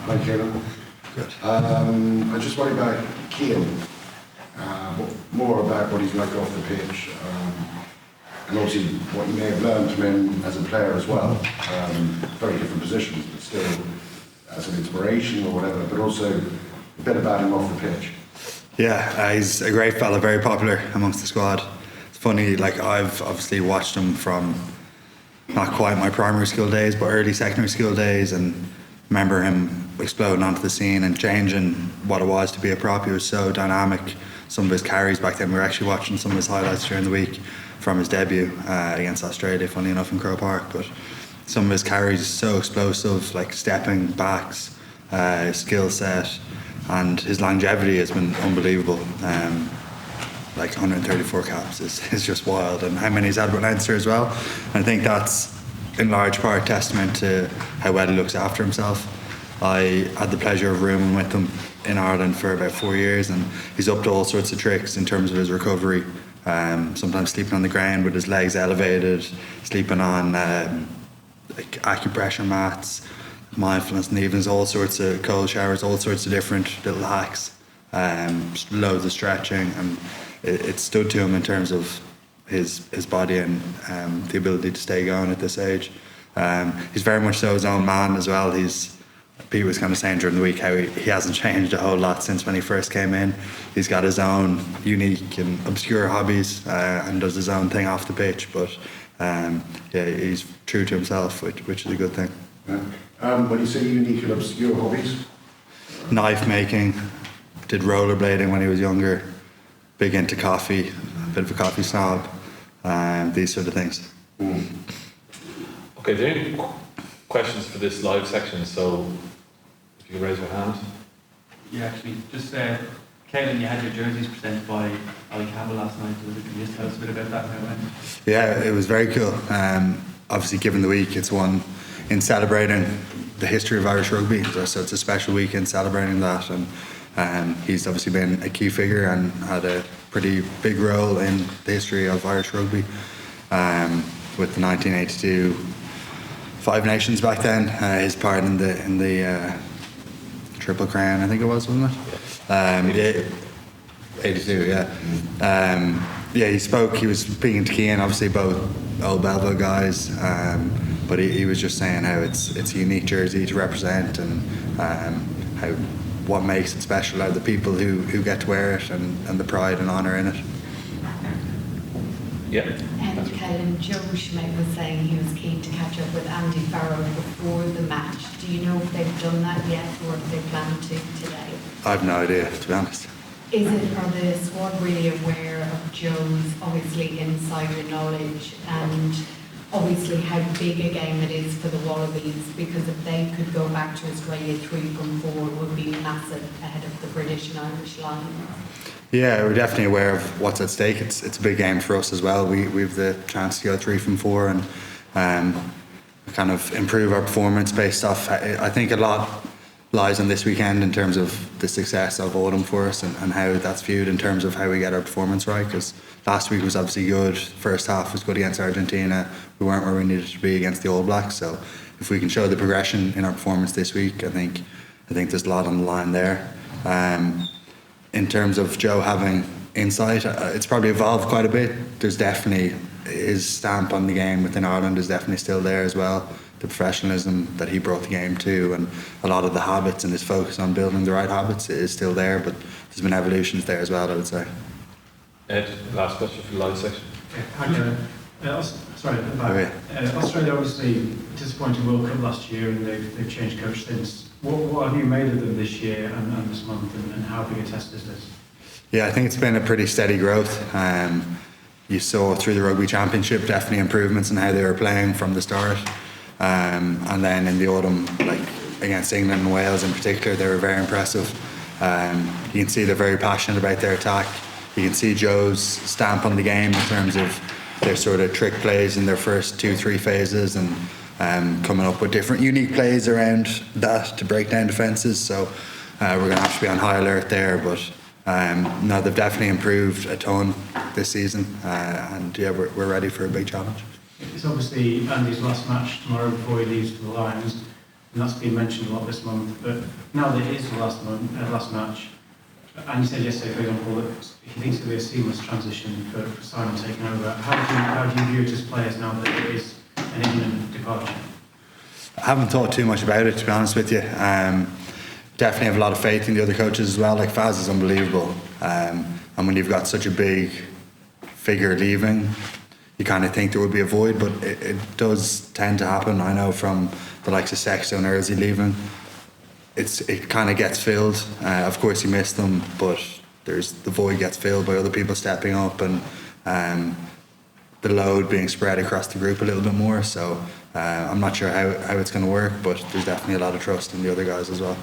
Hi, Caelan. Good. I just worry about Caelan, more about what he's like off the pitch, and obviously what you may have learned from him as a player as well. Very different positions, but still as an inspiration or whatever, but also a bit about him off the pitch. Yeah, he's a great fella, very popular amongst the squad. It's funny, like I've obviously watched him from not quite my primary school days, but early secondary school days, and remember him exploding onto the scene and changing what it was to be a prop. He was so dynamic. Some of his carries back then, we were actually watching some of his highlights during the week from his debut against Australia, funny enough, in Croke Park. But some of his carries so explosive, like stepping backs, his skill set, and his longevity has been unbelievable. Like 134 caps is just wild, and how many he's had with Leinster as well. And I think that's in large part testament to how well he looks after himself. I had the pleasure of rooming with him in Ireland for about 4 years, and he's up to all sorts of tricks in terms of his recovery. Sometimes sleeping on the ground with his legs elevated, sleeping on like acupressure mats, mindfulness and even all sorts of cold showers, all sorts of different little hacks, loads of stretching, and it stood to him in terms of his body and the ability to stay going at this age. He's very much so his own man as well. Pete was kind of saying during the week how he hasn't changed a whole lot since when he first came in. He's got his own unique and obscure hobbies and does his own thing off the pitch, but yeah, he's true to himself, which is a good thing. Yeah. When you say unique and obscure hobbies? Knife making, did rollerblading when he was younger, big into coffee, a bit of a coffee snob, these sort of things. Okay, do you have any questions for this live section? So if you can raise your hand. Yeah, actually, just Caelan, you had your jerseys presented by Ali Campbell last night. Can you just tell us a bit about that? Yeah, it was very cool. Obviously, given the week, it's one in celebrating the history of Irish rugby, so it's a special week in celebrating that, and he's obviously been a key figure and had a pretty big role in the history of Irish rugby with the 1982 Five Nations back then, his part in the Triple Crown, I think it was, wasn't it? Yeah, 82, yeah. Yeah, he was speaking to Cian, obviously both old Belleville guys, but he was just saying how it's a unique jersey to represent, and what makes it special are the people who get to wear it, and the pride and honour in it. Yeah. Caelan, Joe Schmidt was saying he was keen to catch up with Andy Farrow before the match. Do you know if they've done that yet, or if they plan to today? I have no idea, to be honest. Are the squad really aware of Joe's obviously insider knowledge and obviously how big a game it is for the Wallabies? Because if they could go back to Australia 3 from 4, it would be massive ahead of the British and Irish Lions. Yeah, we're definitely aware of what's at stake. It's a big game for us as well. We've the chance to go 3 from 4 and kind of improve our performance based off. I think a lot lies on this weekend in terms of the success of autumn for us and how that's viewed in terms of how we get our performance right. Because last week was obviously good. First half was good against Argentina. We weren't where we needed to be against the All Blacks. So if we can show the progression in our performance this week, I think there's a lot on the line there. In terms of Joe having insight, it's probably evolved quite a bit. There's definitely his stamp on the game within Ireland is definitely still there as well. The professionalism that he brought the game to, and a lot of the habits and his focus on building the right habits is still there, but there's been evolutions there as well, I would say. Ed, last question for the live section. Australia obviously disappointing World Cup last year, and they've changed coach since. What have you made of them this year and this month, and how big a test is this? Yeah, I think it's been a pretty steady growth. You saw through the Rugby Championship definitely improvements in how they were playing from the start. And then in the autumn, like against England and Wales in particular, they were very impressive. You can see they're very passionate about their attack. You can see Joe's stamp on the game in terms of their sort of trick plays in their first 2-3 phases, and coming up with different unique plays around that to break down defences. So we're going to have to be on high alert there. But no, they've definitely improved a ton this season, and yeah, we're ready for a big challenge. It's obviously Andy's last match tomorrow before he leaves for the Lions. and that's been mentioned a lot this month. But now that it is the last match, and you said yesterday, for example, that he thinks it'll be a seamless transition for Simon taking over. How do you view it as players now that it is an imminent departure? I haven't thought too much about it, to be honest with you. Definitely have a lot of faith in the other coaches as well. Like Faz is unbelievable, and when you've got such a big figure leaving, you kind of think there would be a void, but it does tend to happen. I know from the likes of Sexton and Earlsey leaving, it kind of gets filled. Of course, you miss them, but the void gets filled by other people stepping up and the load being spread across the group a little bit more. So I'm not sure how it's going to work, but there's definitely a lot of trust in the other guys as well.